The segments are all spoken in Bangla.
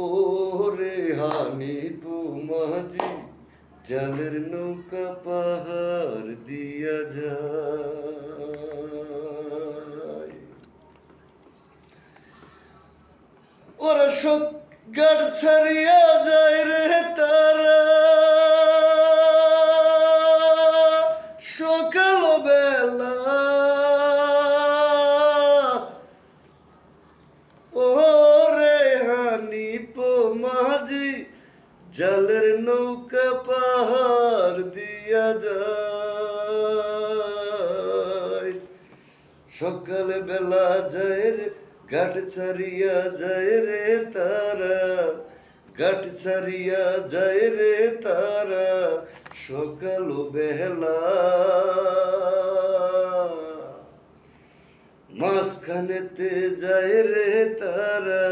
ও রে হানিফ মাঝি জালের নৌকা পাহাড় দিয়া যায়। ওরা সব গাড় ছাড়িয়া যায় রে তারা সকাল বেলা। ও রে হানিফ মাঝি জালের নৌকা পাহাড় দিয়া যায়। সকাল বেলা যায় রে ঘাট ছাড়িয়া যায় রে তারা, ঘাট ছাড়িয়া যায় রে তারা সকাল বেলা। মাঝখানেতে যায় রে তারা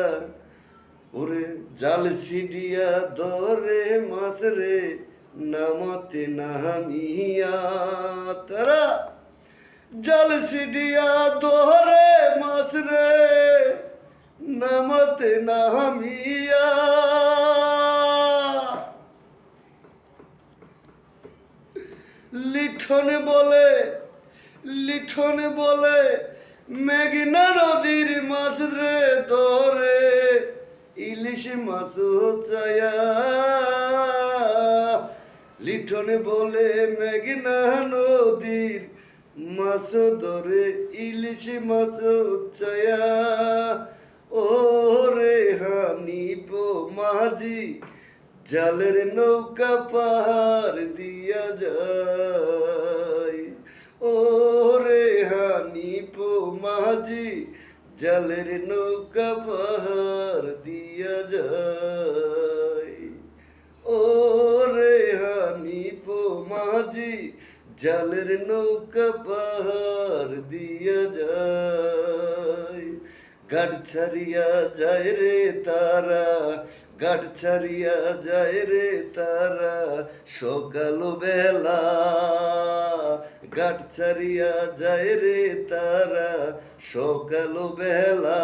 ওরে জাল সিডিয়া ধরে মাছ রে নামতে নামিয়া। তারা জাল সিডিয়া ধরে মাছ রে নামতে নামিয়া। লিঠন বলে মেঘনা নদীর মাছ রে ধরে ইলিশ মাছ চায়া। লিঠন বলে মেঘনা নদীর মাছ ধরে ইলিশ মাছ চায়া। ও রে হানিফ মাঝি জালের নৌকা পাহাড় দিয়া যায়। ও রে হানিফ মাঝি জালের নৌকা পাহাড় দিয়া যায়। ও রে হানিফ মাঝি জালের নৌকা পাহাড় দিয়া যায়। ঘাট ছাড়িয়া যায় রে তারা, ঘাট ছাড়িয়া যায় রে তারা সকাল বেলা। ঘাট ছাড়িয়া যায় রে তারা সকাল বেলা।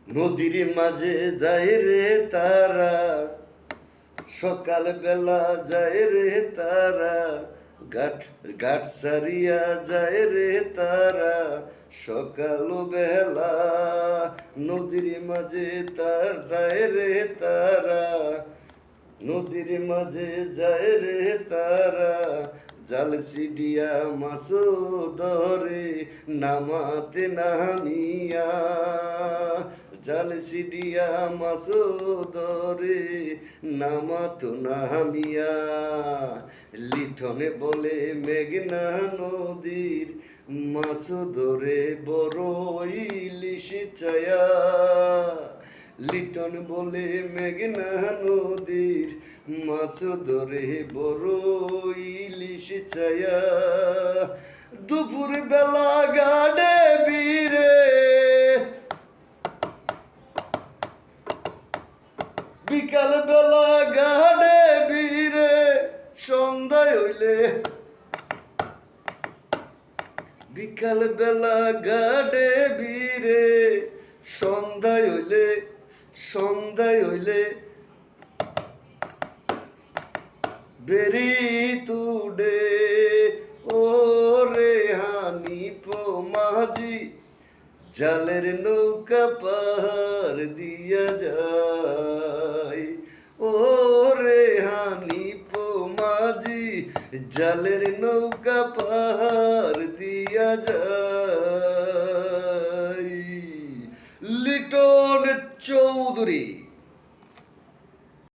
নদীর মাঝে যায় রে তারা সকাল বেলা যায় রে তারা। ঘাট ছাড়িয়া যায় রে তারা সকাল বেলা। নদীর মাঝে তার যায় রে তারা, নদীর মাঝে যায় রে তারা জাল সিডিয়া মাছ ধরে নামাতে নামিয়া। জাল সিডিয়া মাছ ধরে নামাত নামিয়া। লিঠনে বলে মেঘনা নদীর মাছ ধরে বড় ইলিশ চায়া। লিটন বলে মেঘনা নদীর মাছ ধরে বড় ইলিশ চায়া। দুপুর বেলা গাড়ে বীরে বিকাল বেলা গাড়ে বীরে সন্ধ্যায় হইলে। বিকাল বেলা গাড়ে বীরে সন্ধ্যায় হইলে, সন্ধ্যায় হইলে বেরি তুডে। ও রে হানিফ মাঝি জালের নৌকা পাহাড় দিয়া যায়। ও রে হানিফ মাঝি জালের নৌকা পাহাড় দিয়া যায়। লিটন চৌধুরী।